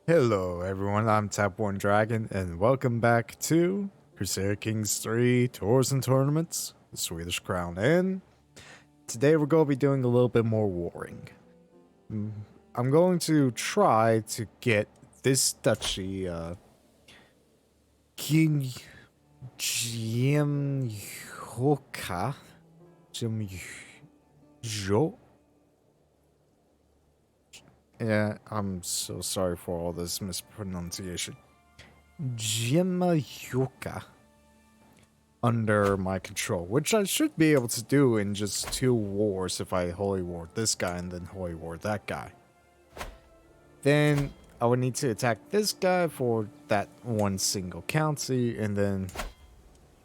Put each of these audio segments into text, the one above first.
Hello everyone, I'm Tap1 Dragon, and welcome back to Crusader Kings 3 Tours and Tournaments, the Swedish Crown. And today we're going to be doing a little bit more warring. I'm going to try to get this duchy, King Jimjoka, Yeah, I'm so sorry for all this mispronunciation. Jimayuka under my control, which I should be able to do in just 2 wars if I holy war this guy and then holy war that guy. Then I would need to attack this guy for that one single county and then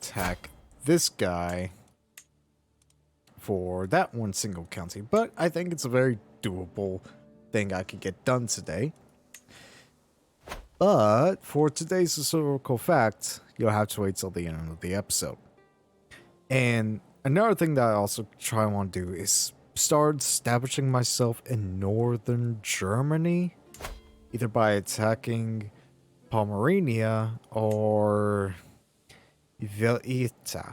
attack this guy for that one single county. But I think it's a very doable thing I could get done today. But for today's historical fact, you'll have to wait till the end of the episode. And another thing that I also want to do is start establishing myself in northern Germany, either by attacking Pomerania or Velita.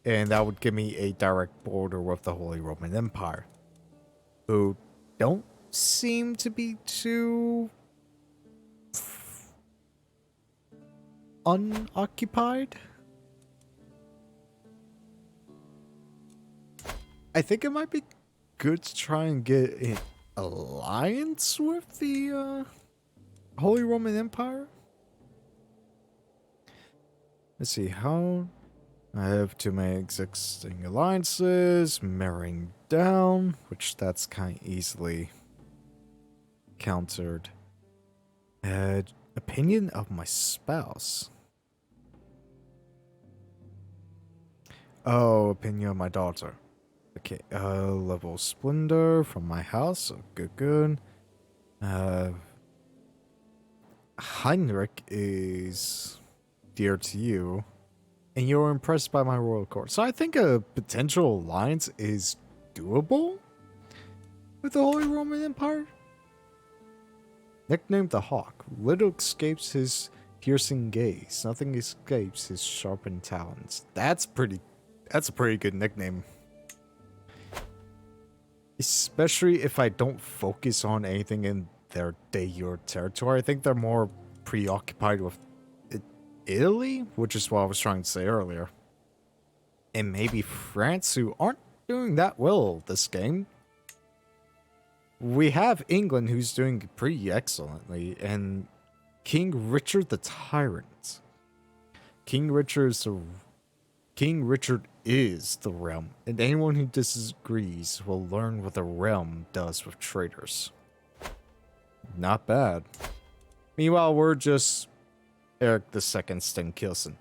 And that would give me a direct border with the Holy Roman Empire, who don't seem to be too unoccupied. I think it might be good to try and get an alliance with the Holy Roman Empire. Let's see, how I have too many existing alliances, marrying down, which that's kind of easily countered. Opinion of my spouse. Oh, opinion of my daughter. Okay, level splendor from my house. Oh, good. Heinrich is dear to you, and you're impressed by my royal court. So I think a potential alliance is doable with the Holy Roman Empire. Nicknamed the Hawk, little escapes his piercing gaze. Nothing escapes his sharpened talons. That's a pretty good nickname. Especially if I don't focus on anything in their de jure territory. I think they're more preoccupied with Italy, which is what I was trying to say earlier. And maybe France, who aren't doing that well this game. We have England, who's doing pretty excellently, and King Richard the Tyrant. King Richard is the realm, and anyone who disagrees will learn what the realm does with traitors. Not bad. Meanwhile, we're just Eric II Stenkil.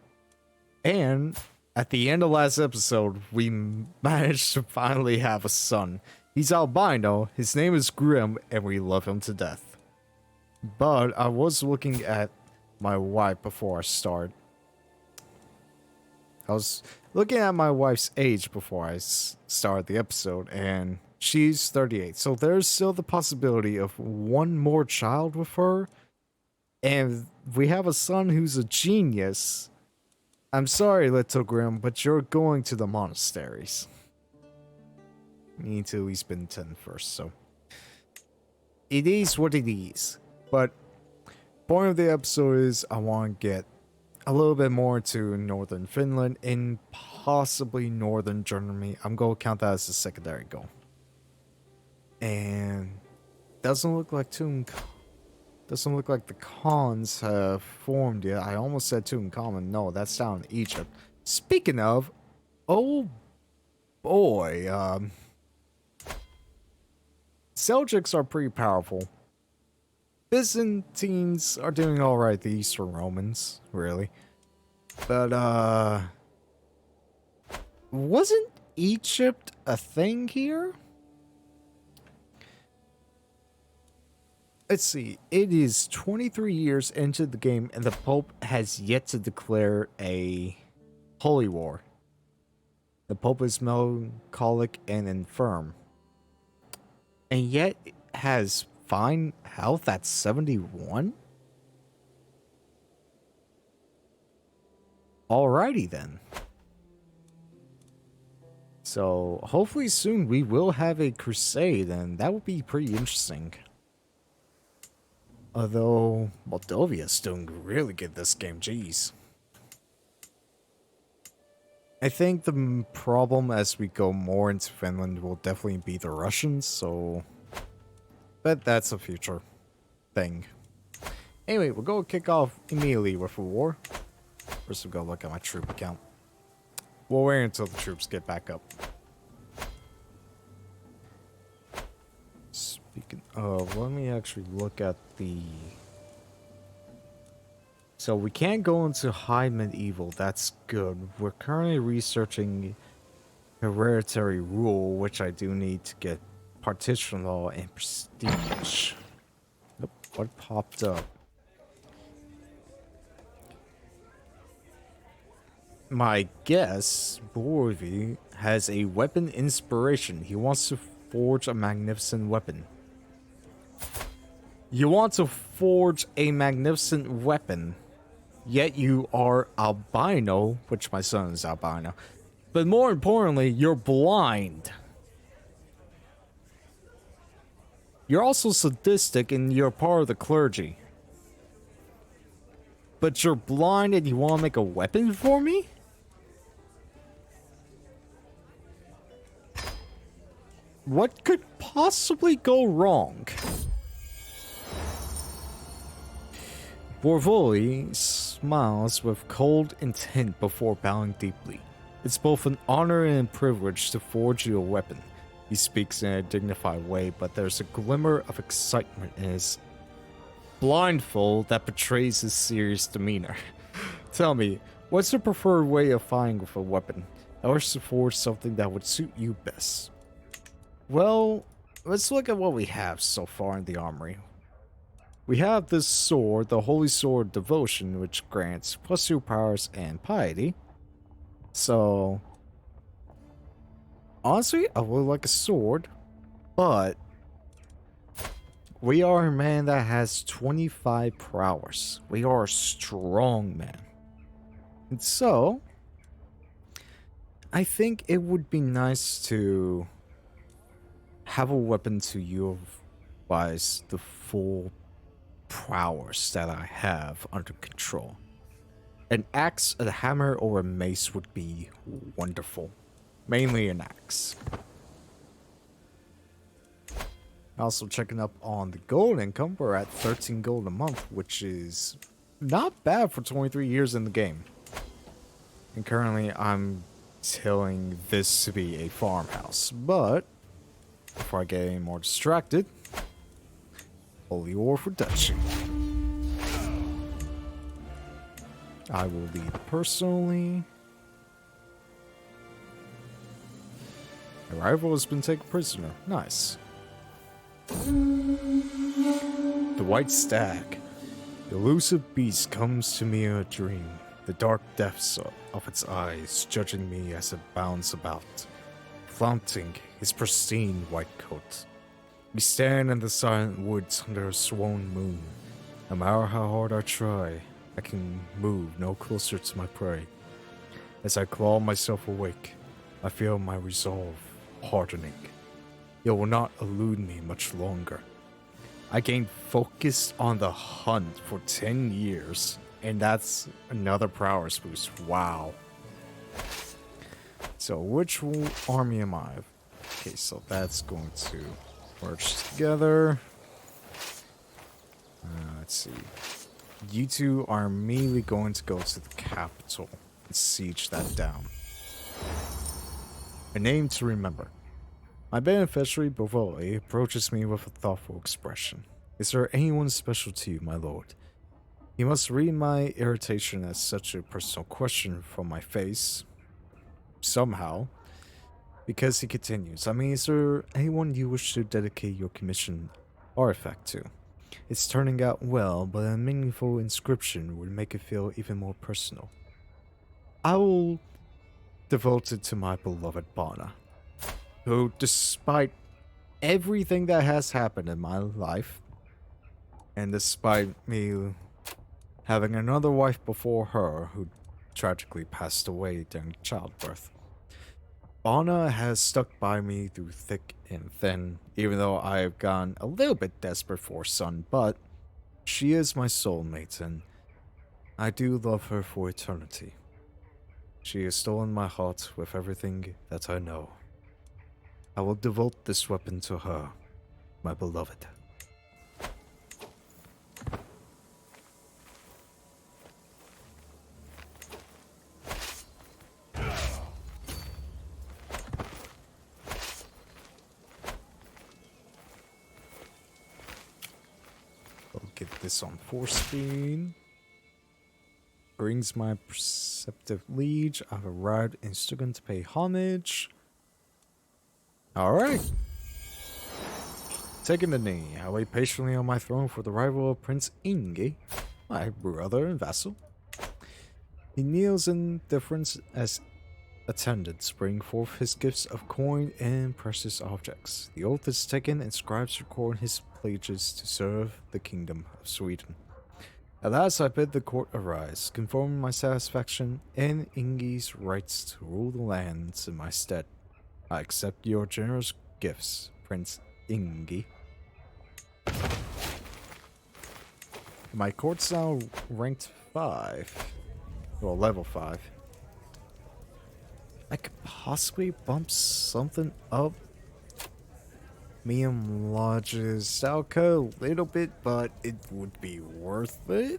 And at the end of last episode, we managed to finally have a son. He's albino, his name is Grim, and we love him to death. But I was looking at my wife before I started. I was looking at my wife's age before I started the episode, and she's 38. So there's still the possibility of one more child with her. And we have a son who's a genius. I'm sorry, little Grim, but you're going to the monasteries. You need to at least spend 10 first, so. It is what it is. But point of the episode is I want to get a little bit more to northern Finland and possibly northern Germany. I'm going to count that as a secondary goal. And doesn't look like the cons have formed yet. I almost said Tutankhamun. No, that's down in Egypt. Speaking of, oh boy, Seljuks are pretty powerful. Byzantines are doing alright, the Eastern Romans, really. But, wasn't Egypt a thing here? Let's see, it is 23 years into the game and the Pope has yet to declare a holy war. The Pope is melancholic and infirm, and yet has fine health at 71? Alrighty then. So, hopefully soon we will have a crusade, and that would be pretty interesting. Although, Moldovia's doing really good this game, jeez. I think the problem as we go more into Finland will definitely be the Russians, so... But that's a future thing. Anyway, we'll go kick off immediately with a war. First we'll go look at my troop count. We'll wait until the troops get back up. Speaking of, let me actually look at the... So we can't go into high medieval, that's good. We're currently researching hereditary rule, which I do need to get partition law and prestige. Nope, what popped up? My guess, Borvi has a weapon inspiration. He wants to forge a magnificent weapon. You want to forge a magnificent weapon, yet you are albino, which my son is albino. But more importantly, you're blind. You're also sadistic and you're part of the clergy. But you're blind and you want to make a weapon for me? What could possibly go wrong? Borvoli smiles with cold intent before bowing deeply. It's both an honor and a privilege to forge you a weapon. He speaks in a dignified way, but there's a glimmer of excitement in his blindfold that betrays his serious demeanor. Tell me, what's your preferred way of fighting with a weapon? I wish to forge something that would suit you best. Well, let's look at what we have so far in the armory. We have this sword, the Holy Sword Devotion, which grants +2 powers and piety. So, honestly, I would like a sword, but we are a man that has 25 prowess. We are a strong man. And so, I think it would be nice to have a weapon to utilize the full prowess that I have under control. An axe, a hammer, or a mace would be wonderful. Mainly an axe. Also checking up on the gold income, we're at 13 gold a month, which is not bad for 23 years in the game. And currently I'm telling this to be a farmhouse, but before I get any more distracted, Holy War for Duchy. I will lead personally. A rival has been taken prisoner. Nice. The White Stag. The elusive beast comes to me in a dream, the dark depths of its eyes judging me as it bounds about, flaunting his pristine white coat. We stand in the silent woods under a swollen moon. No matter how hard I try, I can move no closer to my prey. As I claw myself awake, I feel my resolve hardening. It will not elude me much longer. I gained focus on the hunt for 10 years, and that's another prowess boost. Wow. So which army am I? Okay, so that's going to merge together. Let's see. You two are immediately going to go to the capital and siege that down. A name to remember. My beneficiary, Bovoli, approaches me with a thoughtful expression. Is there anyone special to you, my lord? He must read my irritation as such a personal question from my face. Somehow. Because he continues, I mean, is there anyone you wish to dedicate your commission artifact to? It's turning out well, but a meaningful inscription would make it feel even more personal. I will devote it to my beloved Bana, who, despite everything that has happened in my life, and despite me having another wife before her who tragically passed away during childbirth, Anna has stuck by me through thick and thin, even though I have gone a little bit desperate for a son, but she is my soulmate, and I do love her for eternity. She has stolen my heart with everything that I know. I will devote this weapon to her, my beloved. I'll get this on 4 speed. Brings my perceptive liege. I've arrived in Stugan to pay homage. Alright. Taking the knee, I wait patiently on my throne for the arrival of Prince Ingi, my brother and vassal. He kneels in deference as attendants bring forth his gifts of coin and precious objects. The oath is taken and scribes record his pledges to serve the kingdom of Sweden. At last I bid the court arise, confirming my satisfaction and Ingi's rights to rule the lands in my stead. I accept your generous gifts, Prince Ingi. My court's now ranked 5. Well, level 5. I could possibly bump something up. Medium lodges Salka a little bit, but it would be worth it.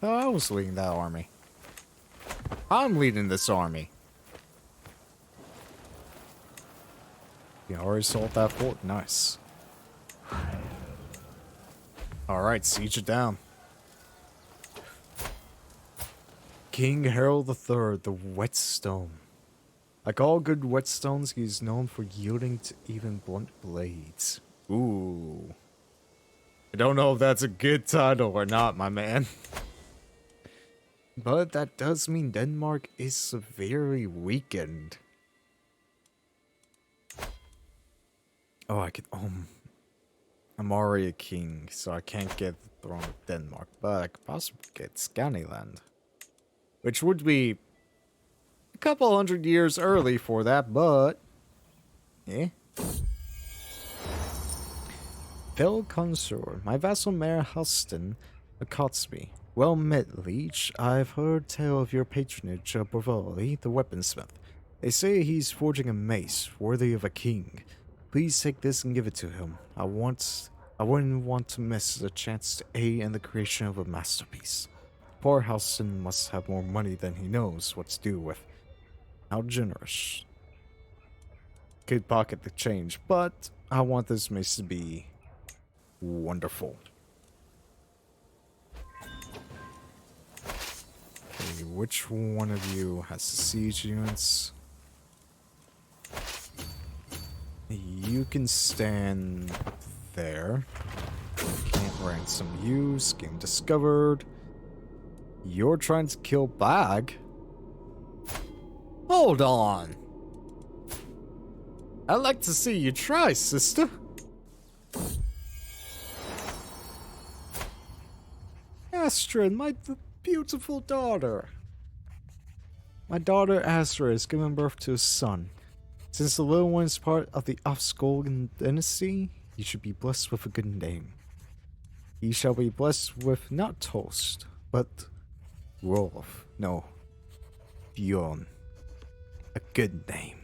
Oh, I was leading that army. I'm leading this army. You already sold that fort. Nice. Alright, siege it down. King Harold III, the Whetstone. Like all good whetstones, he is known for yielding to even blunt blades. Ooh. I don't know if that's a good title or not, my man. But that does mean Denmark is severely weakened. Oh, I could... I'm already a king, so I can't get the throne of Denmark, but I could possibly get Scandinavian. Which would be a couple hundred years early for that, but... eh? Fel Consort, my vassal Mayor Houston accosts me. Well met, liege. I've heard tell of your patronage of Bavarian, the weaponsmith. They say he's forging a mace worthy of a king. Please take this and give it to him. I wouldn't want to miss the chance to aid in the creation of a masterpiece. Poor Houston must have more money than he knows what to do with. How generous. Could pocket the change, but I want this mace to be wonderful. Okay, which one of you has the siege units? You can stand there. Can't ransom you. Scheme discovered. You're trying to kill Bag? Hold on. I'd like to see you try, sister. Astrid, my beautiful daughter. My daughter Astrid has given birth to a son. Since the little one is part of the Offskolgen dynasty, he should be blessed with a good name. He shall be blessed with not Toast, but Rolf. No, Bjorn. A good name.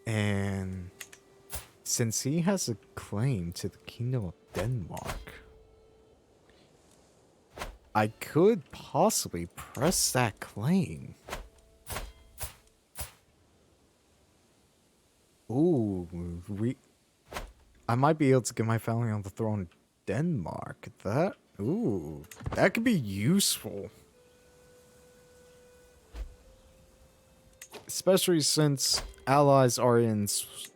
And since he has a claim to the Kingdom of Denmark, I could possibly press that claim. Ooh, I might be able to get my family on the throne of Denmark. That could be useful. Especially since allies are in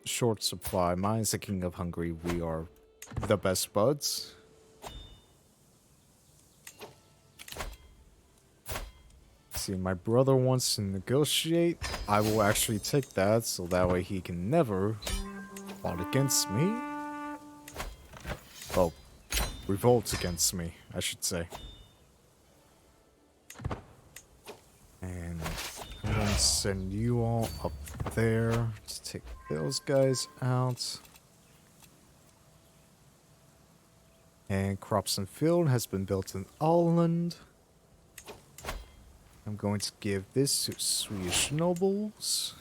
short supply. Mine is the King of Hungary. We are the best buds. See, my brother wants to negotiate. I will actually take that, so that way he can never plot against me. Oh, revolt against me, I should say. And I'm going to send you all up there to take those guys out. And Crops and Field has been built in Ireland. I'm going to give this to Swedish nobles.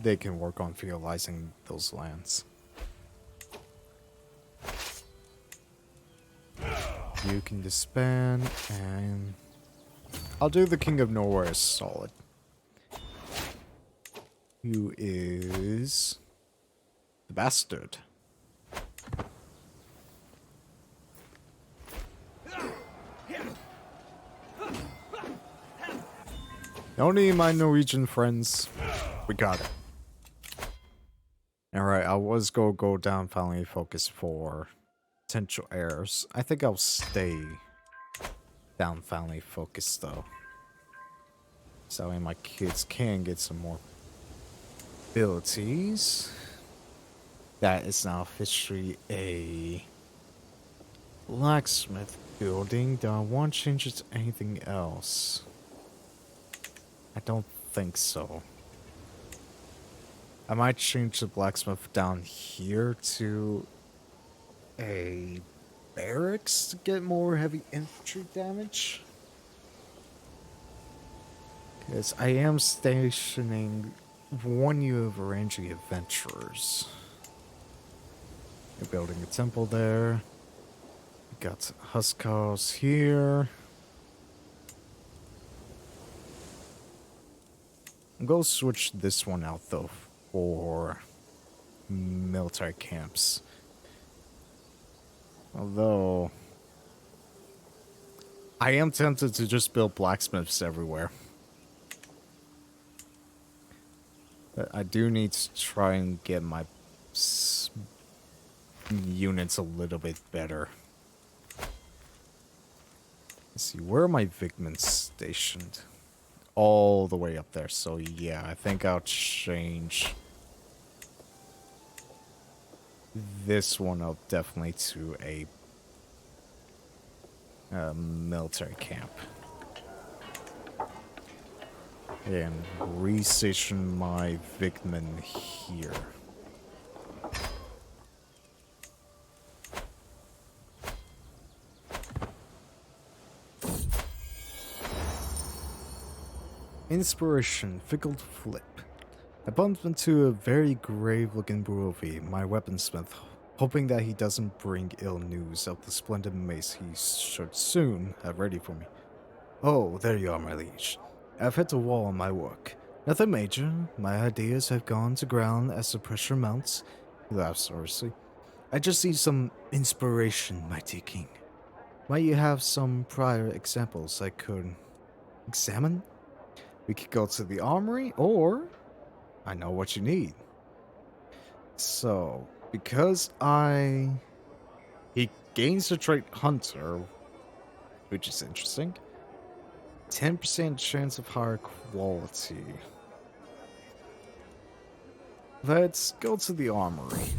They can work on feudalizing those lands. You can disband, and I'll do the King of Norway as solid. Who is the bastard? Don't need my Norwegian friends. We got it. Alright, I was gonna go down family focus for potential heirs. I think I'll stay down family focus though. So that way my kids can get some more abilities. That is now officially a blacksmith building. Do I want to change it to anything else? I don't think so. I might change the blacksmith down here to a barracks to get more heavy infantry damage. Because I am stationing one unit of ranging adventurers. We're building a temple there. We got Huskars here. I'm going to switch this one out though for military camps. Although I am tempted to just build blacksmiths everywhere. But I do need to try and get my units a little bit better. Let's see, where are my Vigmans stationed? All the way up there. So yeah, I think I'll change this one up definitely to a military camp. And restation my Vigman here. Inspiration, Fickled Flip. I bumped into a very grave-looking Brovi, my weaponsmith, hoping that he doesn't bring ill news of the splendid mace he should soon have ready for me. Oh, there you are, my liege. I've hit a wall on my work. Nothing major. My ideas have gone to ground as the pressure mounts. He laughs sorrowfully. I just need some inspiration, mighty king. Might you have some prior examples I could examine? We could go to the armory, or I know what you need. So, because he gains the trait Hunter, which is interesting. 10% chance of higher quality. Let's go to the armory.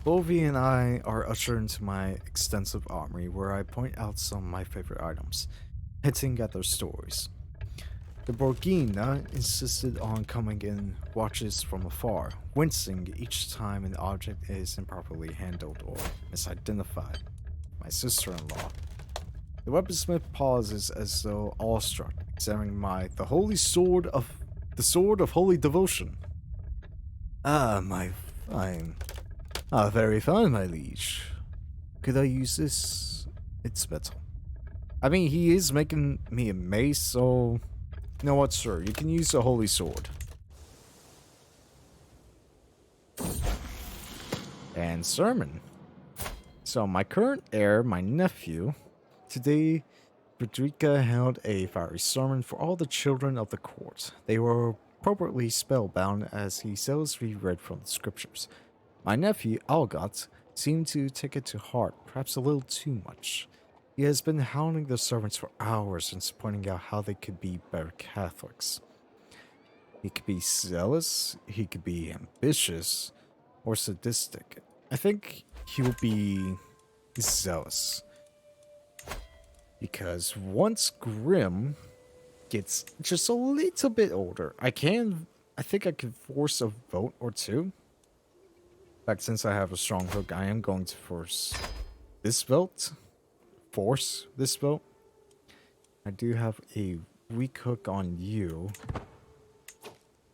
Bovi and I are ushered into my extensive armory where I point out some of my favorite items, hinting at their stories. The Borghina insisted on coming in watches from afar, wincing each time an object is improperly handled or misidentified. My sister-in-law. The weaponsmith pauses as though awestruck, examining the sword of holy devotion. Ah, my fine. Ah, very fine, my liege. Could I use this? It's metal. I mean, he is making me a mace, so you know what, sir? You can use the holy sword. And sermon. So my current heir, my nephew, Today, Frederica held a fiery sermon for all the children of the court. They were appropriately spellbound as he zealously read from the scriptures. My nephew, Algot, seemed to take it to heart, perhaps a little too much. He has been hounding the servants for hours and pointing out how they could be better Catholics. He could be zealous, he could be ambitious, or sadistic. I think he will be zealous. Because once Grimm gets just a little bit older, I think I can force a vote or two. In fact, since I have a strong hook, I am going to force this vote. I do have a weak hook on you.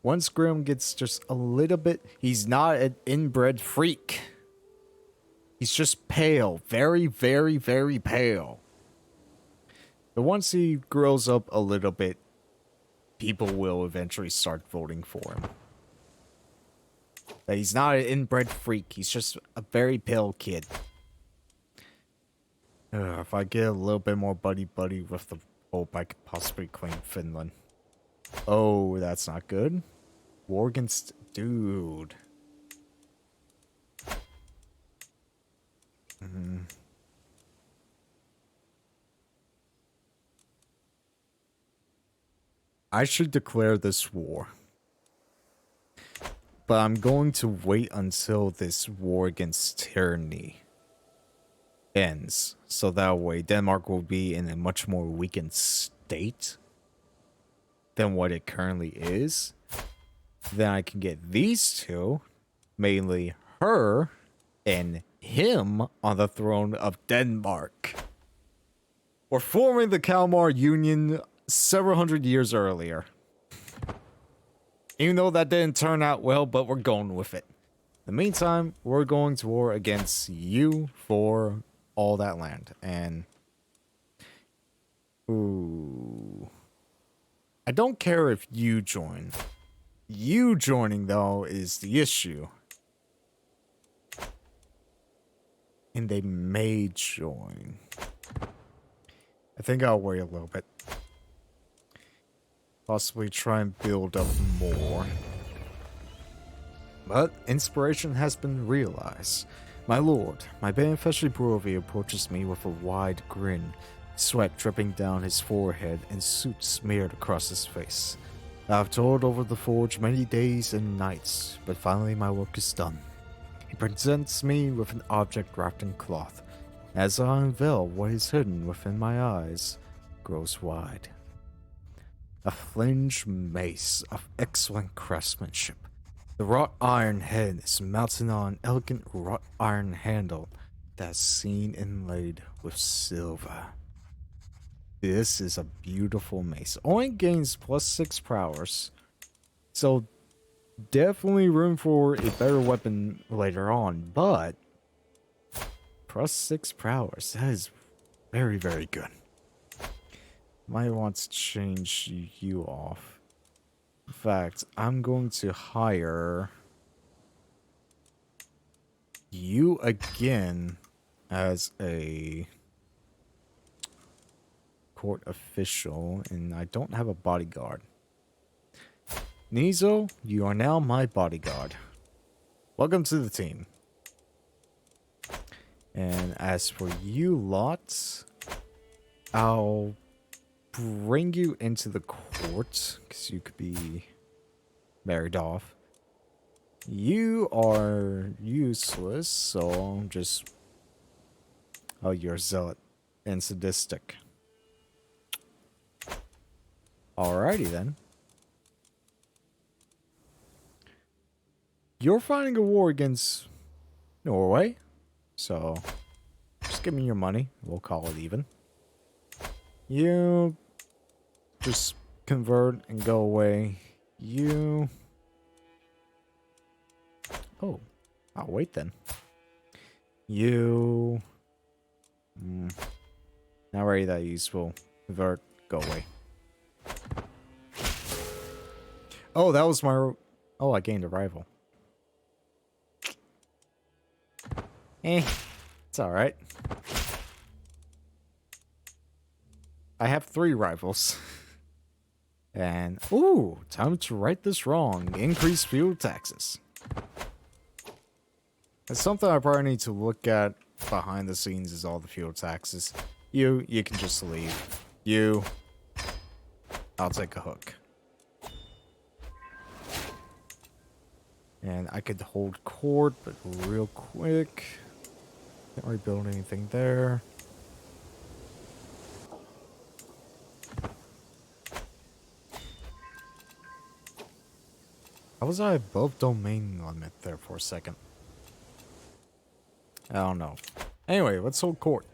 Once Grimm gets just a little bit, he's not an inbred freak. He's just pale. Very, very, very pale. But once he grows up a little bit, people will eventually start voting for him. But he's not an inbred freak. He's just a very pale kid. If I get a little bit more buddy-buddy with the Pope, I could possibly claim Finland. Oh, that's not good. War against... Dude. I should declare this war. But I'm going to wait until this war against tyranny ends. So that way Denmark will be in a much more weakened state than what it currently is. Then I can get these two, mainly her and him, on the throne of Denmark. We're forming the Kalmar Union several hundred years earlier. Even though that didn't turn out well, but we're going with it. In the meantime, we're going to war against you for all that land. And... ooh... I don't care if you join. You joining, though, is the issue. And they may join. I think I'll wait a little bit. Possibly try and build up more. But inspiration has been realized. My lord, my beneficiary Brovi approaches me with a wide grin, sweat dripping down his forehead and soot smeared across his face. I've toiled over the forge many days and nights, but finally my work is done. He presents me with an object wrapped in cloth. As I unveil what is hidden within my eyes, grows wide. A flanged mace of excellent craftsmanship. The wrought iron head is mounted on an elegant wrought iron handle that's seen inlaid with silver. This is a beautiful mace. Only gains +6 prowess. So definitely room for a better weapon later on, but +6 prowess, that is very, very good. Might want to change you off. In fact, I'm going to hire you again as a court official, and I don't have a bodyguard. Nizo, you are now my bodyguard. Welcome to the team. And as for you lot, I'll bring you into the court, because you could be married off. You are useless, so I'll just... oh, you're zealot and sadistic. Alrighty then. You're fighting a war against Norway, so just give me your money. We'll call it even. You just convert and go away. You... oh, I'll wait then. You... not really that useful. Convert, go away. Oh, that was my... oh, I gained a rival. It's alright. I have 3 rivals. And, ooh, time to right this wrong. Increase fuel taxes. It's something I probably need to look at behind the scenes is all the fuel taxes. You can just leave. I'll take a hook. And I could hold court, but real quick. Can't rebuild anything there. How was I above domain limit there for a second? I don't know. Anyway, let's hold court.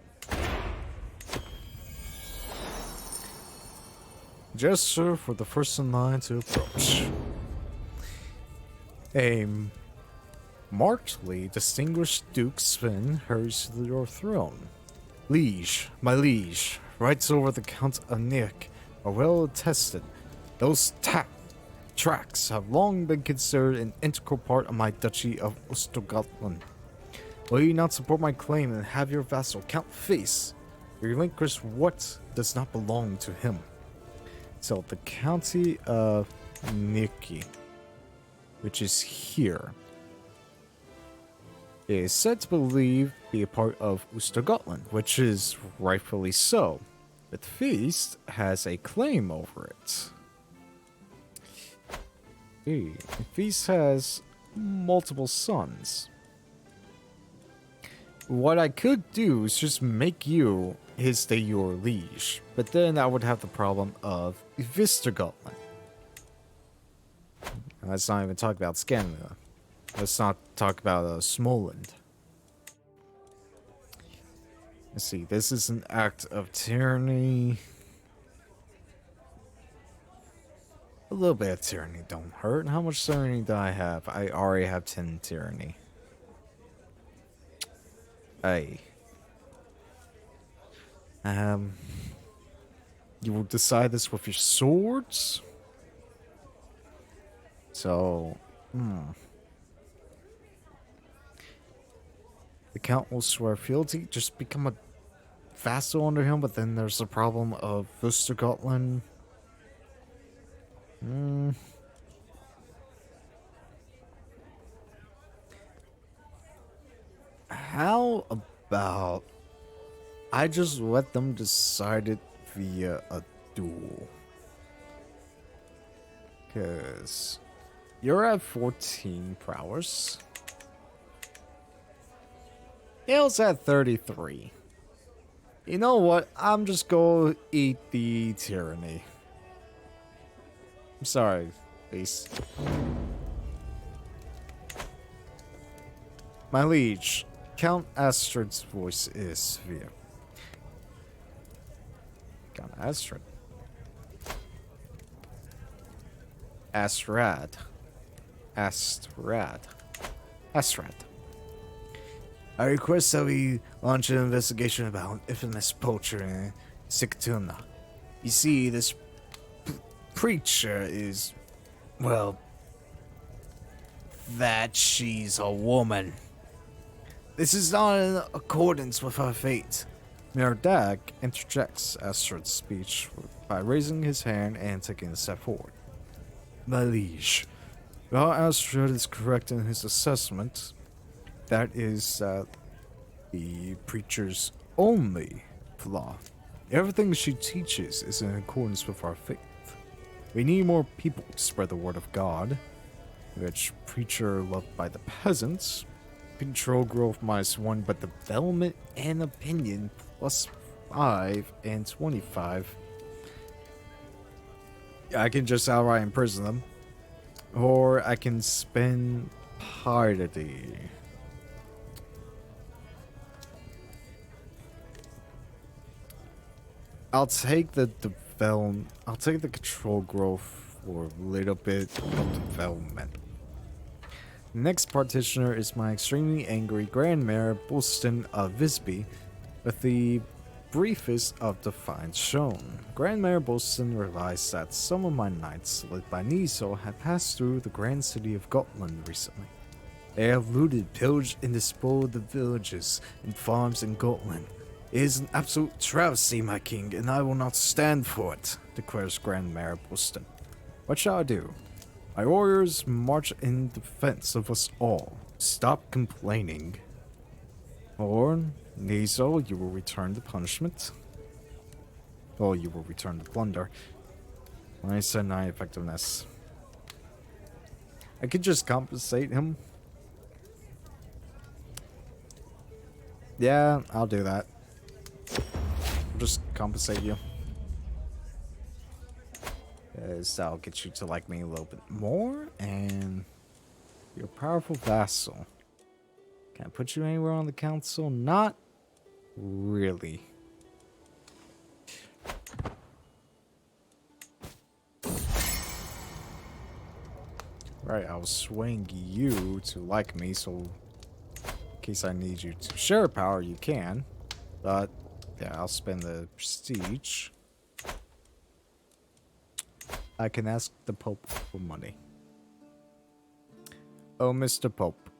Gesture for the first in line to approach. A markedly distinguished Duke Sven hurries to your throne. Liege, my liege, rights over the Count of Nick are well attested. Those tracks have long been considered an integral part of my Duchy of Östergötland. Will you not support my claim and have your vassal Count Face relinquish what does not belong to him? So the County of Niki, which is here, is said to be a part of Östergötland, which is rightfully so. But Feast has a claim over it. Feast has multiple sons. What I could do is just make you his de jure liege, but then I would have the problem of Västergötland. Let's not even talk about Scandinavia. Let's not talk about Småland. Let's see, this is an act of tyranny. A little bit of tyranny don't hurt. How much tyranny do I have? I already have 10 tyranny. Hey. You will decide this with your swords? So, The Count will swear fealty, just become a vassal under him, but then there's the problem of Västergötland. How about I just let them decide it via a duel? Because you're at 14 prowess. Hale's at 33. You know what? I'm just gonna eat the tyranny. I'm sorry, please. My liege, Count Astrid's voice is via. Count Astrid. Astrad. I request that we launch an investigation about an infamous poacher in Sigtuna. You see, this preacher is, well, that she's a woman. This is not in accordance with our fate. Mirdag interjects Astrid's speech by raising his hand and taking a step forward. My liege, while Astrid is correct in his assessment, that is the preacher's only flaw. Everything she teaches is in accordance with our faith. We need more people to spread the word of God. Which preacher loved by the peasants. Control growth -1, but development and opinion +5 and 25. I can just outright imprison them. Or I can spend piety. I'll take the development. I'll take the control growth for a little bit of development. Next partitioner is my extremely angry Grandmare Bolston of Visby, with the briefest of defiance shown. Grandmare Bolston realized that some of my knights, led by Niso, had passed through the grand city of Gotland recently. They have looted, pillaged, and despoiled the villages and farms in Gotland. It is an absolute travesty, my king, and I will not stand for it, declares Grand Mayor Buston. What shall I do? My warriors march in defense of us all. Stop complaining. Or, Nizo, you will return the punishment. Well, you will return the plunder. I said 9 effectiveness. I could just compensate him. Yeah, I'll do that. I'll just compensate you. That'll get you to like me a little bit more, and you're a powerful vassal. Can I put you anywhere on the council? Not really. Right, I'll swing you to like me, so in case I need you to share power, you can. But, yeah, I'll spend the prestige. I can ask the Pope for money. Oh, Mr. Pope,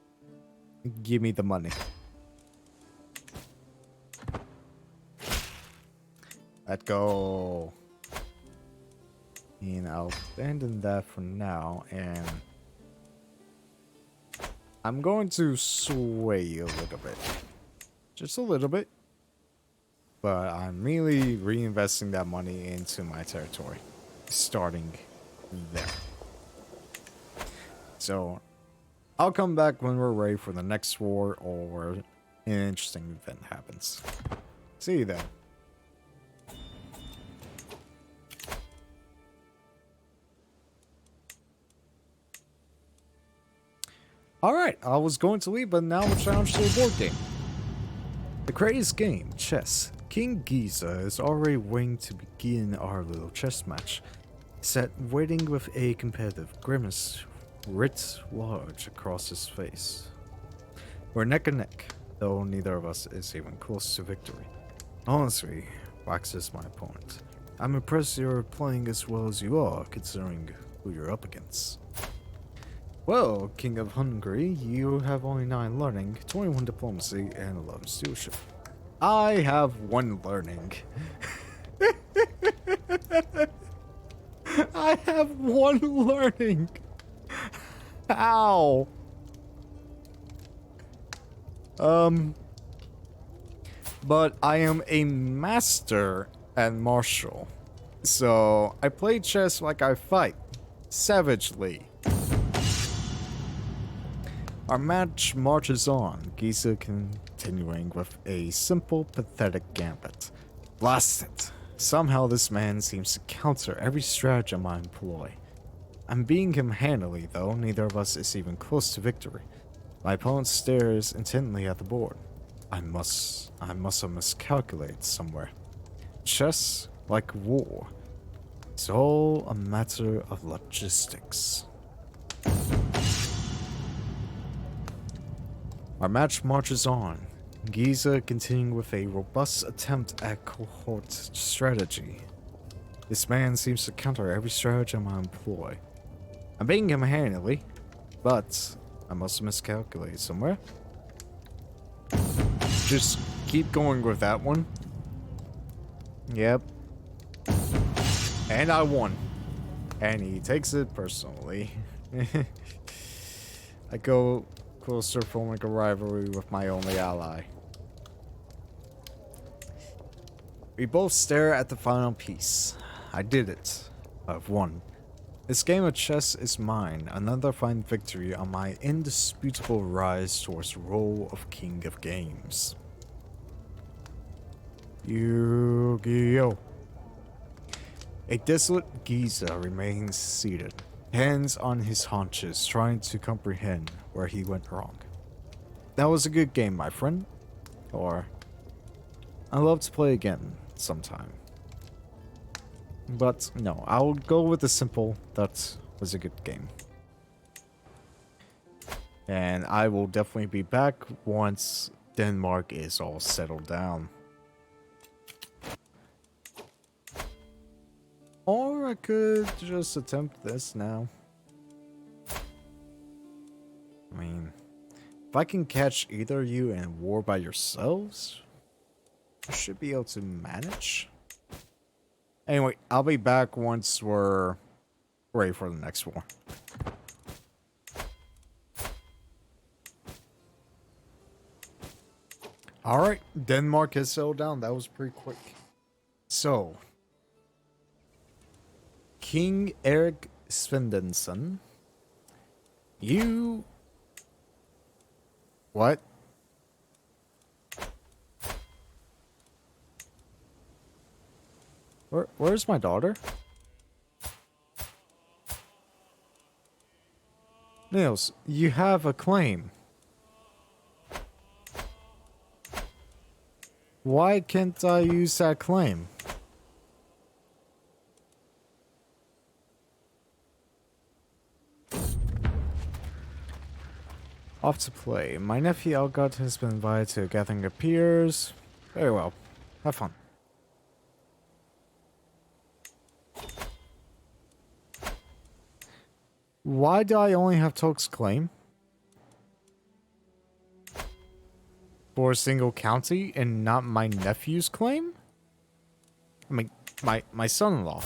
give me the money. Let's go. And I'll abandon that for now, and I'm going to sway a little bit. Just a little bit. But I'm really reinvesting that money into my territory. Starting there. So, I'll come back when we're ready for the next war or an interesting event happens. See you then. Alright, I was going to leave, but now we're challenged to a board game. The greatest game, chess. King Giza is already waiting to begin our little chess match. Sat waiting with a competitive grimace writ large across his face. We're neck and neck, though neither of us is even close to victory. Honestly, Wax is my opponent. I'm impressed you're playing as well as you are, considering who you're up against. Well, King of Hungary, you have only 9 learning, 21 diplomacy, and 11 stewardship. I have 1 learning. I have 1 learning. How? But I am a master at martial. So, I play chess like I fight. Savagely. Our match marches on, Giza continuing with a simple, pathetic gambit. Blast it! Somehow this man seems to counter every stratagem I employ. I'm beating him handily, though neither of us is even close to victory. My opponent stares intently at the board. I must have miscalculated somewhere. Chess, like war, it's all a matter of logistics. Our match marches on, Giza continuing with a robust attempt at cohort strategy. This man seems to counter every stratagem I employ. I'm beating him handily, but I must have miscalculated somewhere. Just keep going with that one. Yep. And I won. And he takes it personally. I go closer, forming a rivalry with my only ally. We both stare at the final piece. I did it. I've won. This game of chess is mine, another fine victory on my indisputable rise towards the role of King of Games. Yu-Gi-Oh! A desolate Giza remains seated, hands on his haunches, trying to comprehend where he went wrong. That was a good game, my friend. Or, I'd love to play again sometime. But no, I'll go with the simple, that was a good game. And I will definitely be back once Denmark is all settled down. Or I could just attempt this now. I mean, if I can catch either of you in war by yourselves, I should be able to manage. Anyway, I'll be back once we're ready for the next war. Alright, Denmark has settled down. That was pretty quick. So, King Erik Svendensson, you... What? Where's my daughter? Niels, you have a claim. Why can't I use that claim? Off to play. My nephew Elgard has been invited to a gathering of peers. Very well. Have fun. Why do I only have Tolk's claim? For a single county and not my nephew's claim? I mean, my son-in-law.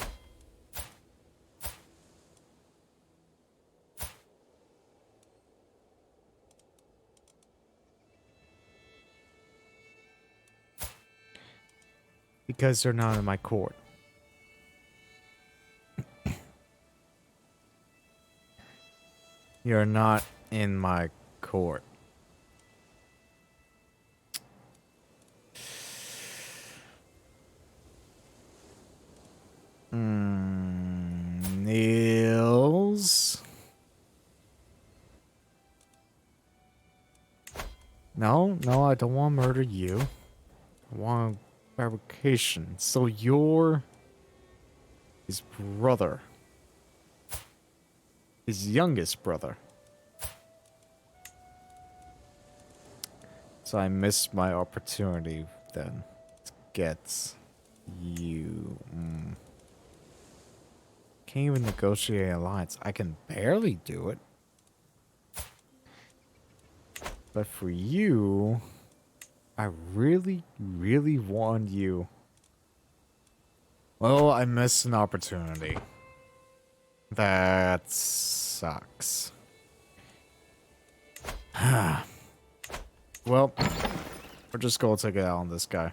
Because they're not in my court. You're not in my court. Niels? No, I don't want to murder you. I want fabrication. So you're his brother. His youngest brother. So I missed my opportunity then to get you. Can't even negotiate an alliance. I can barely do it. But for you, I really, really want you. Well, I missed an opportunity. That sucks. Well, we're just gonna take it out on this guy.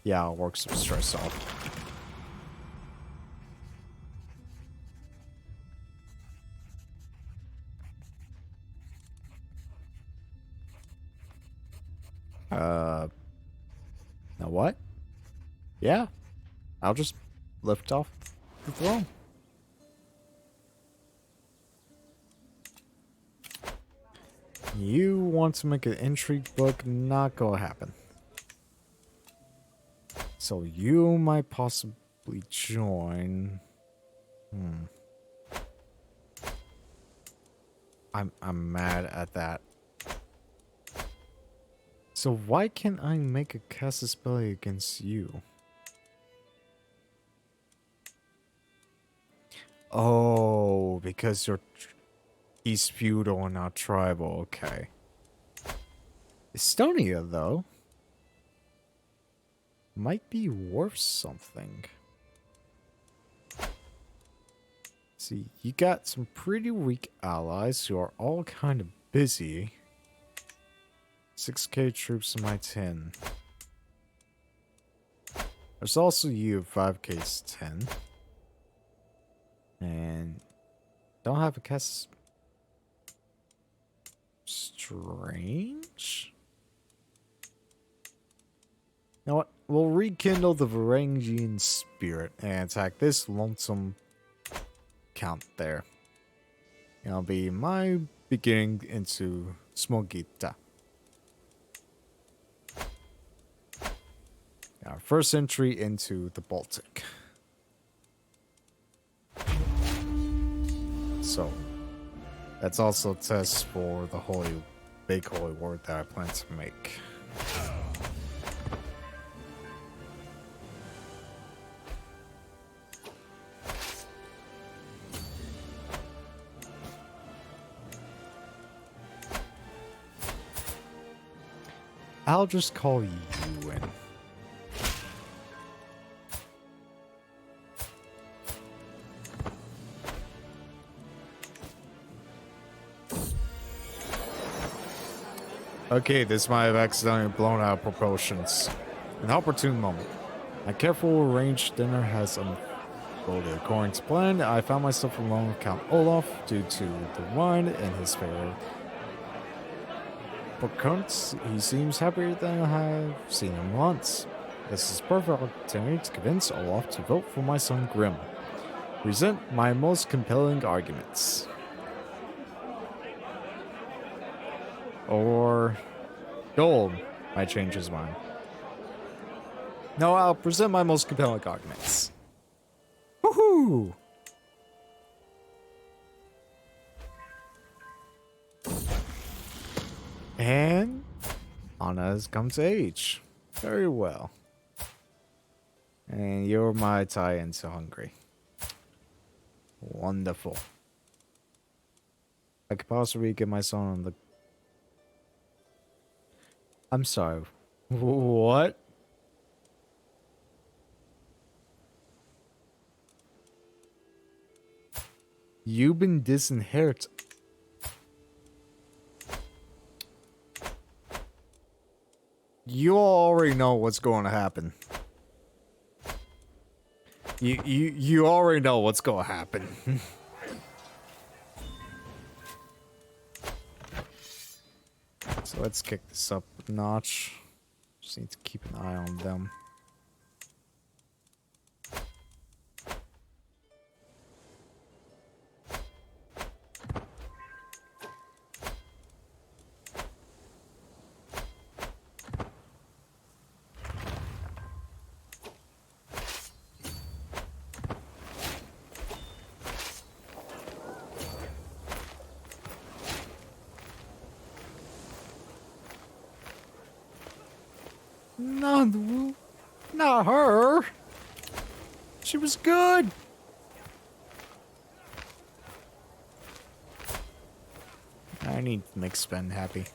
Yeah, I'll work some stress off. Now what? Yeah, I'll just lift off the throne. You want to make an intrigue book? Not gonna happen. So you might possibly join. I'm mad at that. So why can't I make a cast a spell against you? Oh, because he's feudal and not tribal. Okay. Estonia, though, might be worth something. See, you got some pretty weak allies who are all kind of busy. 6k troops in my 10. There's also you, 5k's 10. And don't have a cast. Strange? You know what? We'll rekindle the Varangian spirit and attack this lonesome count there. It'll be my beginning into Smogita. Our first entry into the Baltic. So, that's also a test for the big holy word that I plan to make. I'll just call you in. Okay, this might have accidentally blown out of proportions. An opportune moment. My careful arranged dinner has unfolded according to plan. I found myself alone with Count Olaf due to the wine and his fair. But he seems happier than I have seen him once. This is perfect opportunity to convince Olaf to vote for my son Grim. Present my most compelling arguments. Or gold might change his mind. No, I'll present my most compelling arguments. Woohoo! And Anna has come to age. Very well. And you're my tie into Hungary. Wonderful. I could possibly get my son on the... I'm sorry. What? You've been disinherited. You already know what's going to happen. You already know what's going to happen. So let's kick this up a notch. Just need to keep an eye on them. No, not her. She was good. I need to make Sven happy.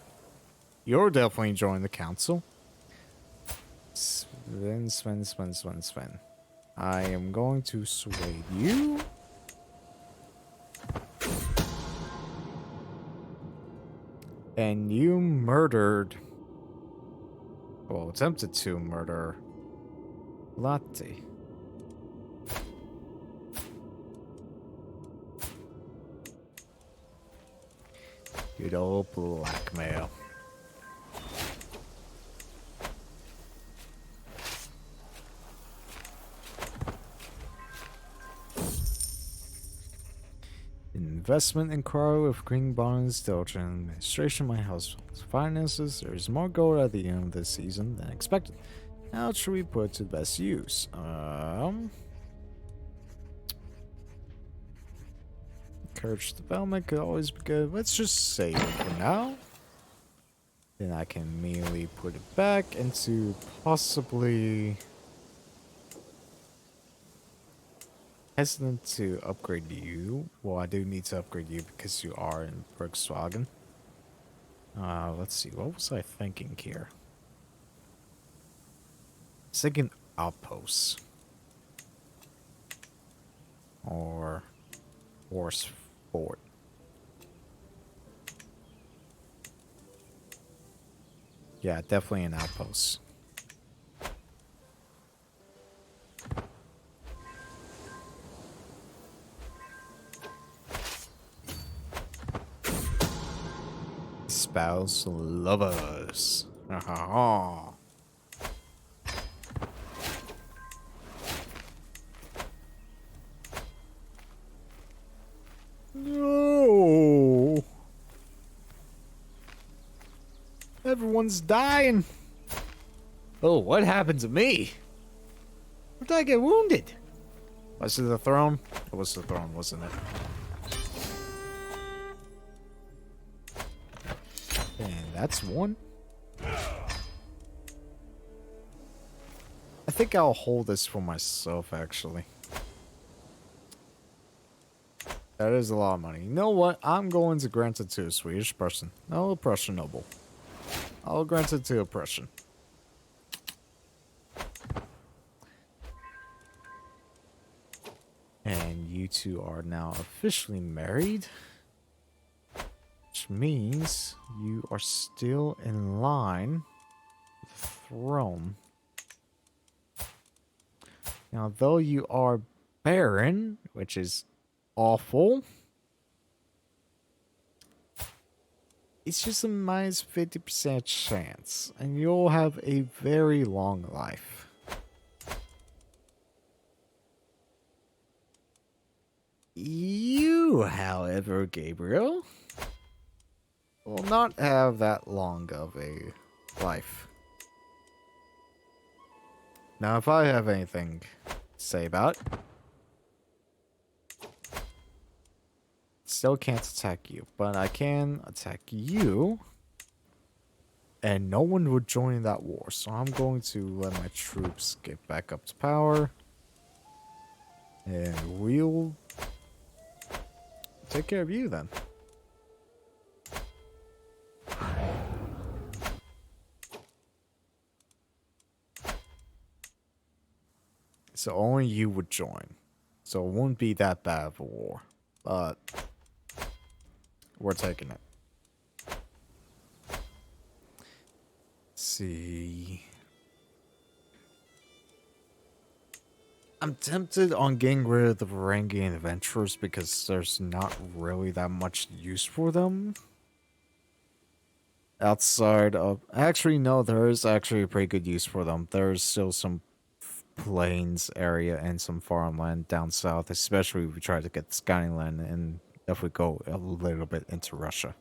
You're definitely enjoying the council. Sven. I am going to sway you. And you murdered... well, attempted to murder Latte. Good old blackmail. Investment inquiry with green bonds, diligent administration of my household's finances. There's more gold at the end of this season than expected. How should we put it to the best use? Encourage development could always be good. Let's just save it for now. Then I can immediately put it back into possibly... hesitant to upgrade you. Well, I do need to upgrade you because you are in Bergswagen. Let's see. What was I thinking here? Thinking outposts. Or horse fort. Yeah, definitely an outpost. Spouse lovers. No. Everyone's dying. Oh, what happened to me? Where did I get wounded? Was it the throne? It was the throne, wasn't it? And that's one. I think I'll hold this for myself, actually. That is a lot of money. You know what? I'm going to grant it to a Swedish person. No, a Prussian noble. I'll grant it to oppression. And you two are now officially married. Which means you are still in line with the throne. Now, though you are barren, which is awful, it's just a minus 50% chance, and you'll have a very long life. You, however, Gabriel, will not have that long of a life. Now, if I have anything to say about it, still can't attack you, but I can attack you, and no one would join that war, so I'm going to let my troops get back up to power, and we'll take care of you then. So only you would join. So it wouldn't be that bad of a war. But we're taking it. Let's see. I'm tempted on getting rid of the Varangian adventurers because there's not really that much use for them. Outside of... Actually, no, there is actually a pretty good use for them. There's still some plains area and some farmland down south, especially if we try to get the Scandinavian and if we go a little bit into Russia.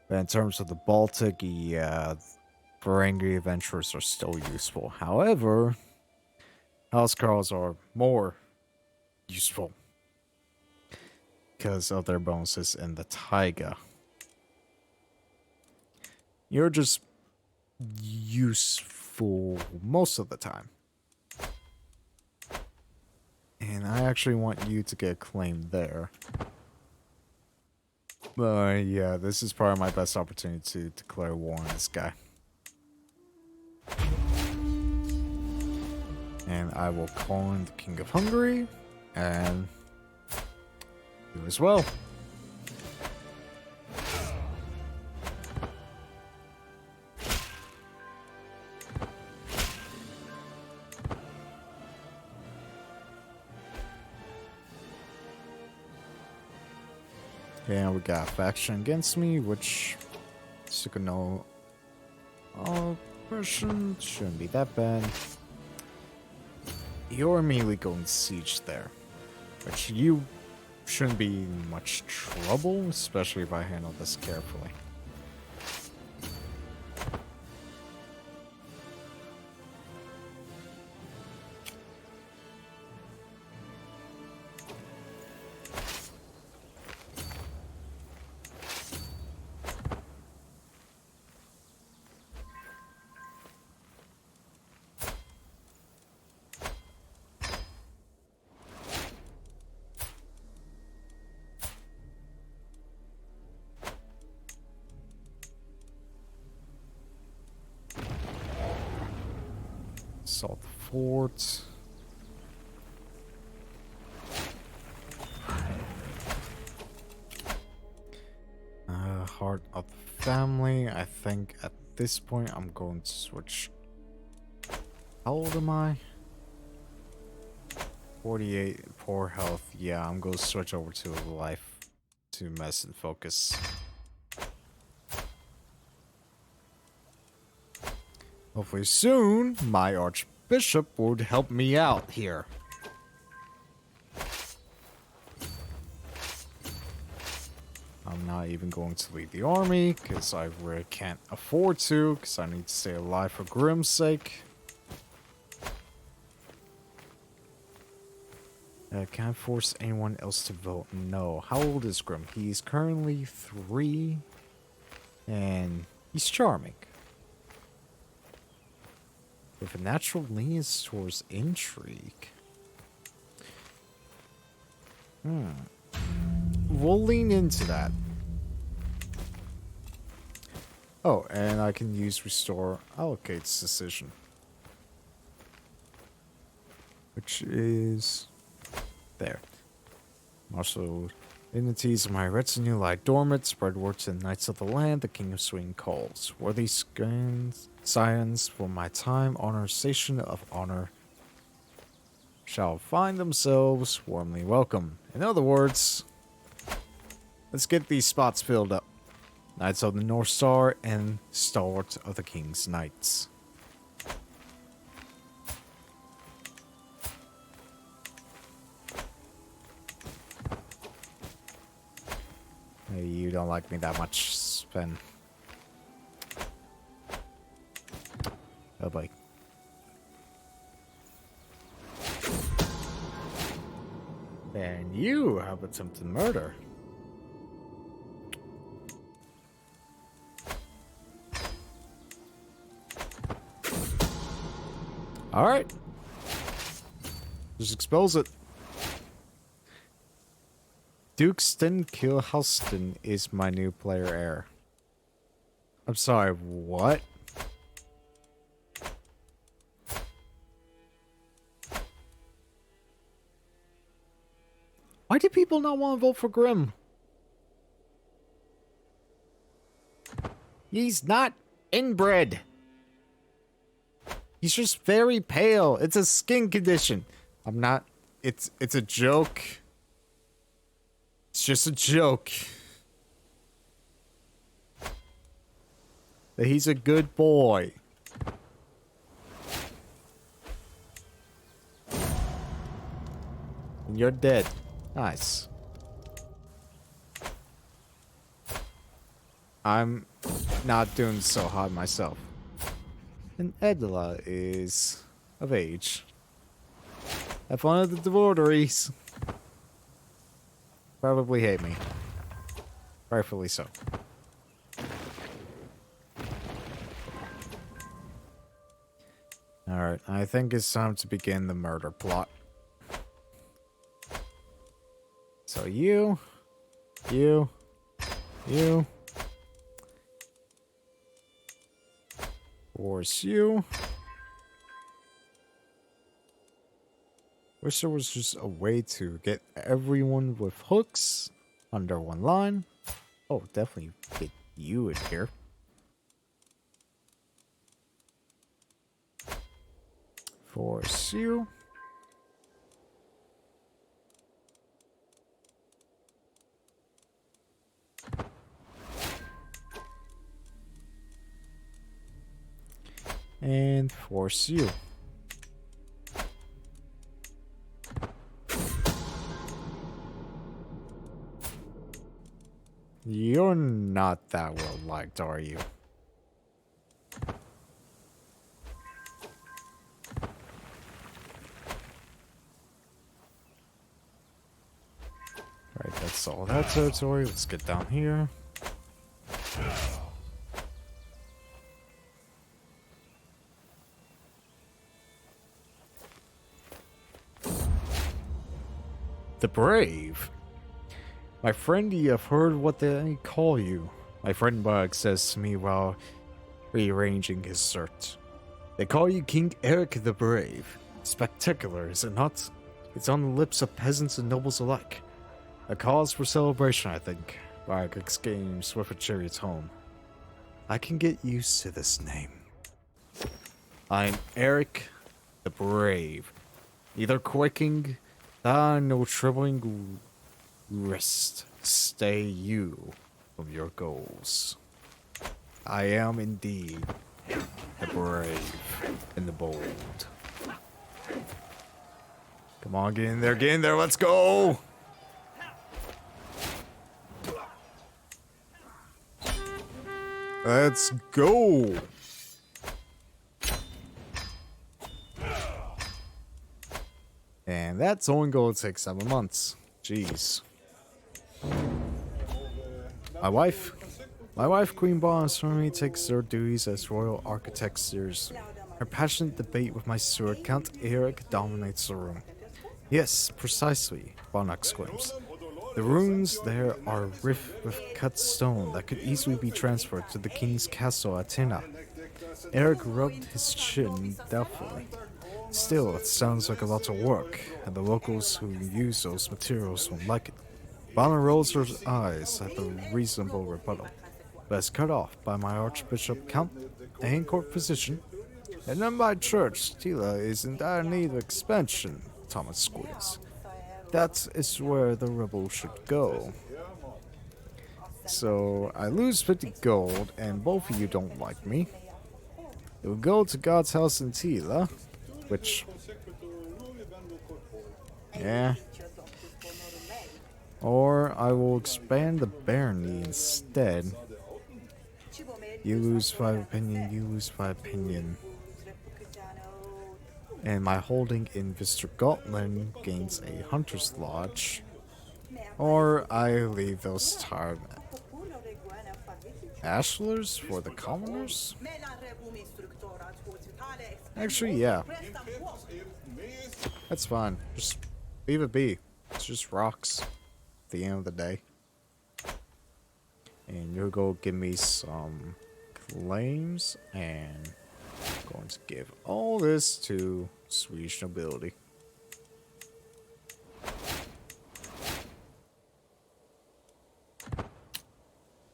But in terms of the Baltic, yeah, Varangian adventurers are still useful. However, housecarls are more useful because of their bonuses in the taiga. You're just useful most of the time. And I actually want you to get claimed there. But yeah, this is probably my best opportunity to declare war on this guy. And I will call in the King of Hungary, and you as well. And we got a faction against me, which Sukano oppression shouldn't be that bad. You're immediately going siege there, which you shouldn't be in much trouble, especially if I handle this carefully. Assault the fort. Heart of the family. I think at this point I'm going to switch. How old am I? 48, poor health. Yeah, I'm going to switch over to life, to medicine focus. Hopefully soon, my archbishop would help me out here. I'm not even going to lead the army, because I really can't afford to, because I need to stay alive for Grimm's sake. Can I force anyone else to vote? No. How old is Grimm? He's currently 3, and he's charming. With a natural leanings towards intrigue. We'll lean into that. Oh, and I can use restore allocates decision. Which is there. Also, dignities of my retinue lie dormant, spread word to the knights of the land, the king of Sweden calls. Worthy scions for my time, honor, station of honor, shall find themselves warmly welcome. In other words, let's get these spots filled up. Knights of the North Star and stalwart of the King's Knights. Hey, you don't like me that much, Sven. Oh boy. And you have attempted murder. Alright. Just expose it. Duke Stenkil Houston is my new player heir. I'm sorry, what? Why do people not want to vote for Grimm? He's not inbred. He's just very pale. It's a skin condition. I'm not... It's a joke. It's just a joke. But he's a good boy. And you're dead. Nice. I'm not doing so hot myself. And Edla is of age. Have fun at the devotees. Probably hate me. Rightfully so. Alright, I think it's time to begin the murder plot. So you. Force you. Wish there was just a way to get everyone with hooks under one line. Oh, definitely get you in here. Force you. And force you. You're not that well liked, are you? Right, that's all that territory. Let's get down here. The Brave. My friend, you have heard what they call you. My friend Bug says to me while rearranging his shirt. They call you King Eric the Brave. Spectacular, is it not? It's on the lips of peasants and nobles alike. A cause for celebration, I think. Bug exclaims with a cheery tone. I can get used to this name. I'm Eric the Brave. Neither quaking, no troubling rest. Stay you from your goals. I am indeed the brave and the bold. Come on, get in there, let's go! Let's go! And that's only going to take 7 months. Jeez. My wife, Queen Boss, for me takes her duties as royal architect seriously. Her passionate debate with my steward, Count Eric, dominates the room. Yes, precisely, Bon exclaims. The ruins there are rift with cut stone that could easily be transferred to the king's castle at Tina. Eric rubbed his chin doubtfully. Still, it sounds like a lot of work, and the locals who use those materials won't like it. Bonner rolls her eyes at the reasonable rebuttal, but is cut off by my Archbishop Count, a in-court physician, and then my church, Tila, is in dire need of expansion, Thomas squeals. That is where the rebel should go. So, I lose 50 gold, and both of you don't like me. It will go to God's house in Tila, which... yeah. Or I will expand the barony instead. You lose 5 opinion, you lose 5 opinion. And my holding in Vistergotland gains a hunter's lodge. Or I leave those tired ashlers for the commoners? Actually, yeah. That's fine. Just leave it be. It's just rocks at the end of the day. And you'll go give me some claims, and I'm going to give all this to Swedish nobility.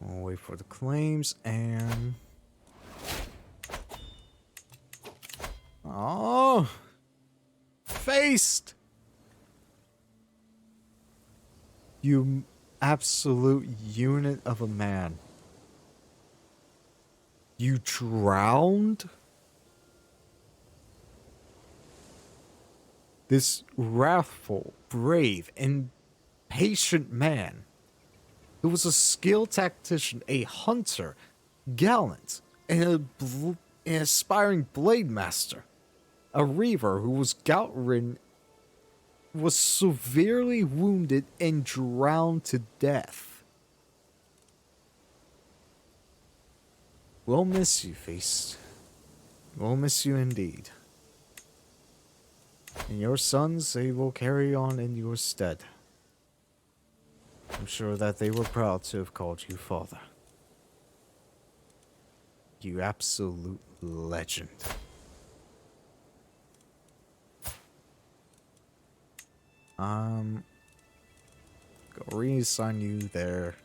I'll wait for the claims and... oh, faced! You absolute unit of a man. You drowned? This wrathful, brave, and patient man who was a skilled tactician, a hunter, gallant, and an aspiring blade master, a reaver who was gout-ridden, was severely wounded and drowned to death. We'll miss you, Feast. We'll miss you indeed. And your sons, they will carry on in your stead. I'm sure that they were proud to have called you father. You absolute legend. Go reassign you there.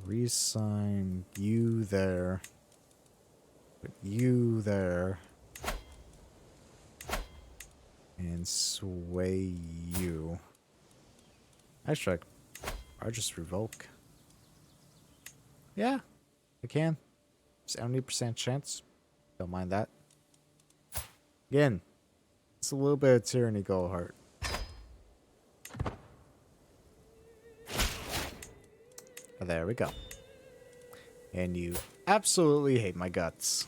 Reassign you there. Put you there. And sway you. Actually, I just revoke. Yeah, I can. 70% chance. Don't mind that. Again, it's a little bit of tyranny go hard. There we go. And you absolutely hate my guts.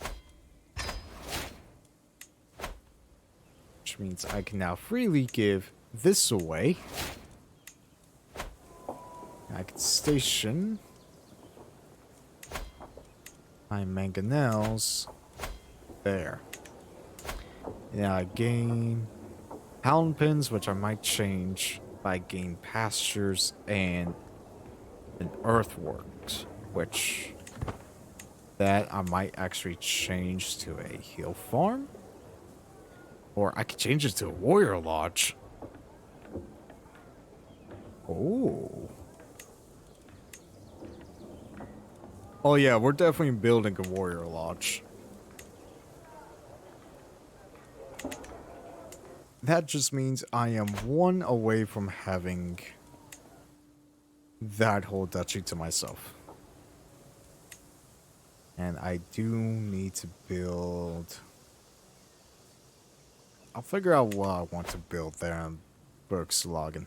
Which means I can now freely give this away. I can station my mangonels there. And I gain hound pins, which I might change by gain pastures and an earthworks, which that I might actually change to a hill farm. Or I could change it to a warrior lodge. Oh. Oh yeah, we're definitely building a warrior lodge. That just means I am one away from having that whole duchy to myself. And I do need to build... I'll figure out what I want to build there in Bergslagen.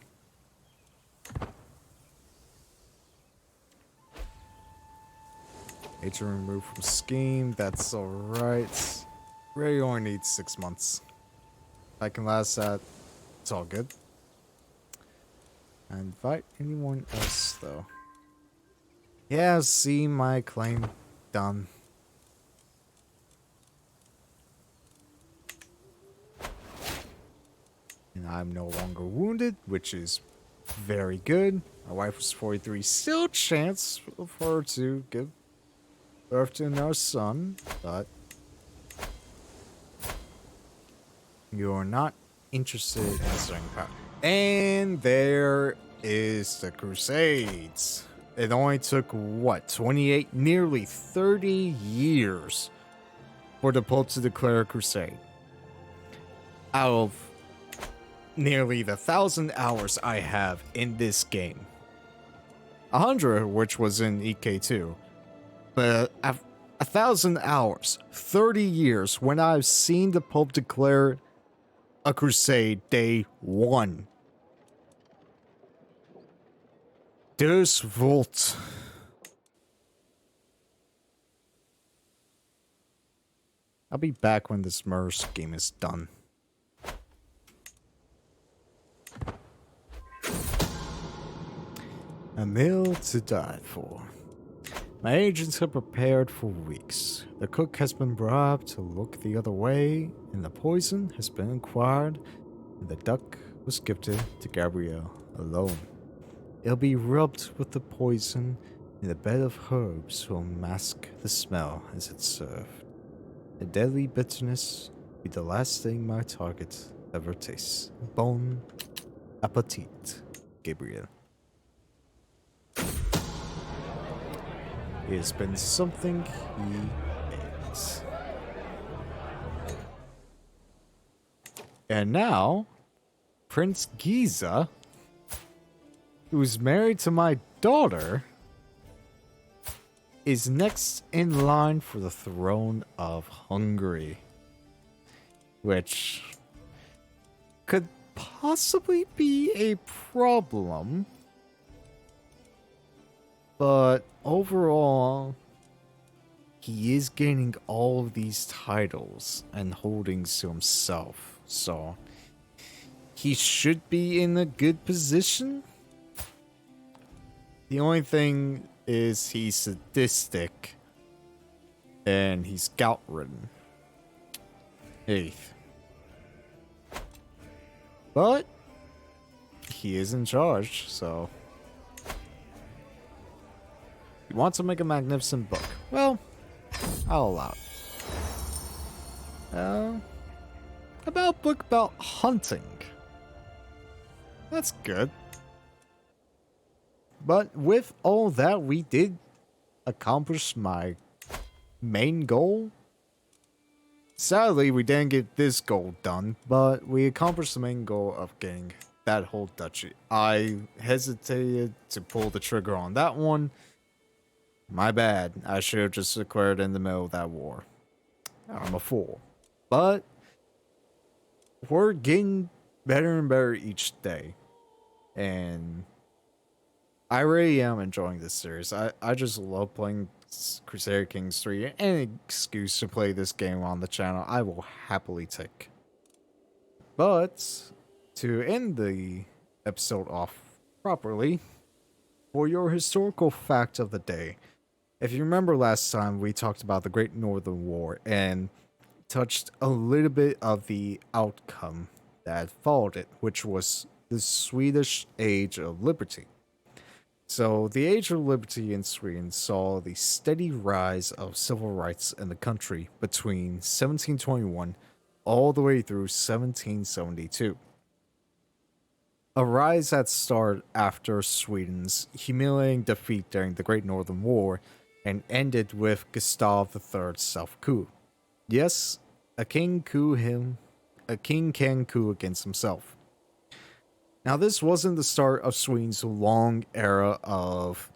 Need to remove from scheme, that's alright. Really only needs 6 months. If I can last that, it's all good. Invite anyone else though. Yeah, see my claim done. And I'm no longer wounded, which is very good. My wife was 43. Still a chance for her to give birth to another son, but you're not interested in staying power. And there is the Crusades. It only took, what, 28, nearly 30 years for the Pope to declare a crusade. Out of nearly the 1,000 hours I have in this game. 100 which was in EK2. But 1,000 hours, 30 years, when I've seen the Pope declare a crusade day 1. There's Volt. I'll be back when this MERS game is done. A meal to die for. My agents have prepared for weeks. The cook has been bribed to look the other way, and the poison has been acquired, and the duck was gifted to Gabrielle alone. It'll be rubbed with the poison, and a bed of herbs will mask the smell as it's served. The deadly bitterness will be the last thing my target ever tastes. Bon appetit, Gabrielle. It has been something he ate. And now, Prince Giza, who's married to my daughter, is next in line for the throne of Hungary. Which could possibly be a problem. But overall, he is gaining all of these titles and holdings to himself. So he should be in a good position. The only thing is he's sadistic and he's gout-ridden. Eighth. But he is in charge, so... You want to make a magnificent book? Well, I'll allow it. About a book about hunting. That's good. But with all that, we did accomplish my main goal. Sadly, we didn't get this goal done, but we accomplished the main goal of getting that whole duchy. I hesitated to pull the trigger on that one. My bad. I should have just declared in the middle of that war. I'm a fool. But we're getting better and better each day. And I really am enjoying this series. I just love playing Crusader Kings 3. Any excuse to play this game on the channel, I will happily take. But to end the episode off properly, for your historical fact of the day. If you remember last time, we talked about the Great Northern War and touched a little bit of the outcome that followed it, which was the Swedish Age of Liberty. So, the Age of Liberty in Sweden saw the steady rise of civil rights in the country between 1721 all the way through 1772. A rise that started after Sweden's humiliating defeat during the Great Northern War and ended with Gustav III's self-coup. Yes, a king can coup against himself. Now, this wasn't the start of Sweden's long era of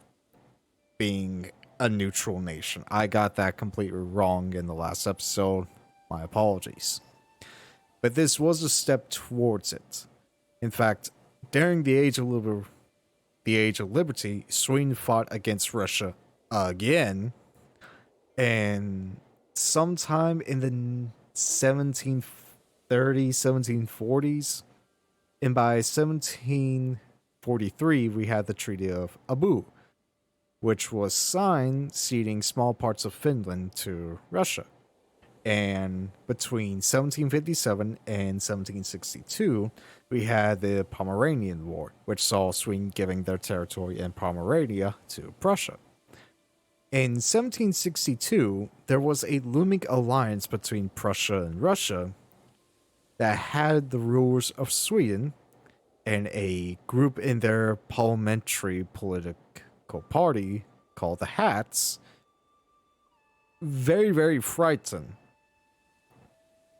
being a neutral nation. I got that completely wrong in the last episode. My apologies. But this was a step towards it. In fact, during the Age of Liberty, Sweden fought against Russia again, and sometime in the 1730s, 1740s, and by 1743, we had the Treaty of Abu, which was signed ceding small parts of Finland to Russia. And between 1757 and 1762, we had the Pomeranian War, which saw Sweden giving their territory in Pomerania to Prussia. In 1762, there was a looming alliance between Prussia and Russia that had the rulers of Sweden and a group in their parliamentary political party called the Hats very, very frightened.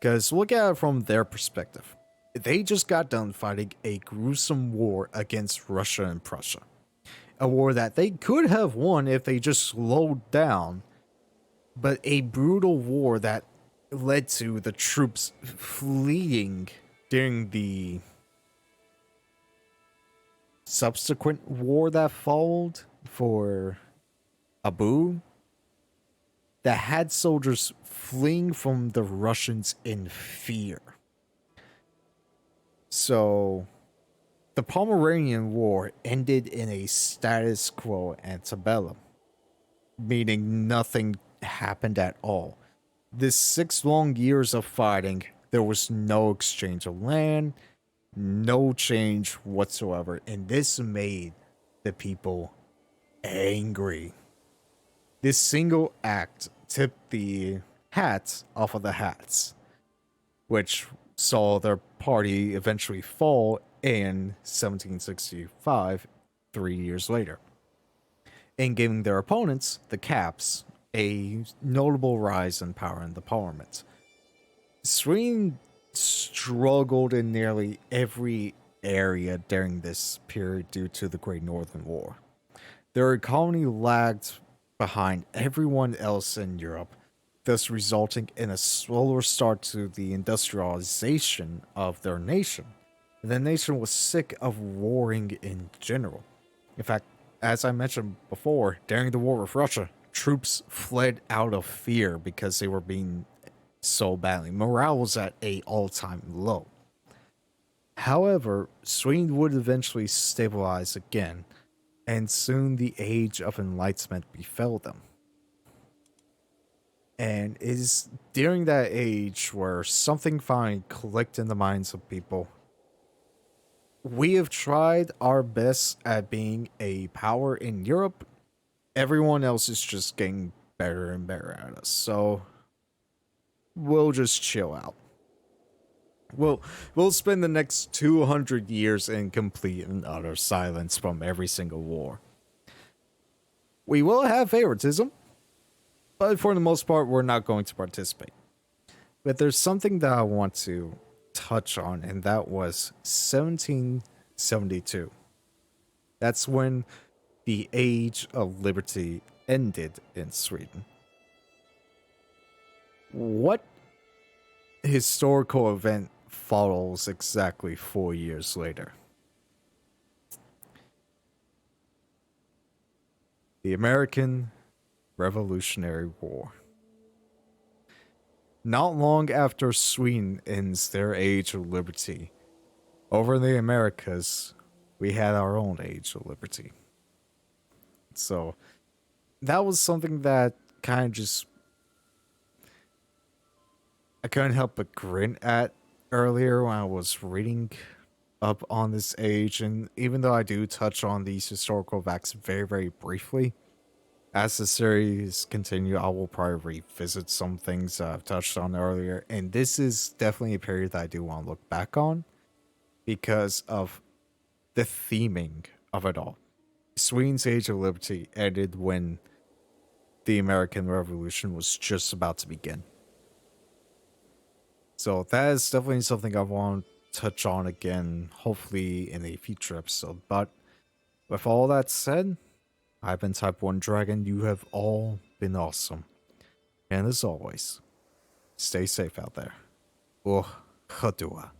Because look at it from their perspective. They just got done fighting a gruesome war against Russia and Prussia. A war that they could have won if they just slowed down, but a brutal war that led to the troops fleeing during the subsequent war that followed for Abu, that had soldiers fleeing from the Russians in fear. So, the Pomeranian War ended in a status quo antebellum, meaning nothing happened at all. This 6 long years of fighting, there was no exchange of land, no change whatsoever, and this made the people angry. This single act tipped the Hats off of the Hats, which saw their party eventually fall in 1765, 3 years later, and giving their opponents, the Caps, a notable rise in power in the parliament. Sweden struggled in nearly every area during this period due to the Great Northern War. Their economy lagged behind everyone else in Europe, thus resulting in a slower start to the industrialization of their nation. The nation was sick of warring in general. In fact, as I mentioned before, during the war with Russia, troops fled out of fear because they were being so badly. Morale was at an all-time low. However, Sweden would eventually stabilize again, and soon the age of enlightenment befell them. And it is during that age where something finally clicked in the minds of people. We have tried our best at being a power in Europe. Everyone else is just getting better and better at us. So we'll just chill out. We'll spend the next 200 years in complete and utter silence from every single war. We will have favoritism, but for the most part, we're not going to participate. But there's something that I want to touch on, and that was 1772. That's when the Age of Liberty ended in Sweden. What historical event follows exactly 4 years later? The American Revolutionary War. Not long after Sweden ends their Age of Liberty, over in the Americas, we had our own Age of Liberty. So, that was something that kind of just I couldn't help but grin at earlier when I was reading up on this age, and even though I do touch on these historical facts very, very briefly, as the series continue, I will probably revisit some things I've touched on earlier, and this is definitely a period that I do want to look back on because of the theming of it all. Sweden's Age of Liberty ended when the American Revolution was just about to begin. So that is definitely something I want to touch on again, hopefully in a future episode. But with all that said, I've been Type 1 Dragon. You have all been awesome. And as always, stay safe out there. Hadua.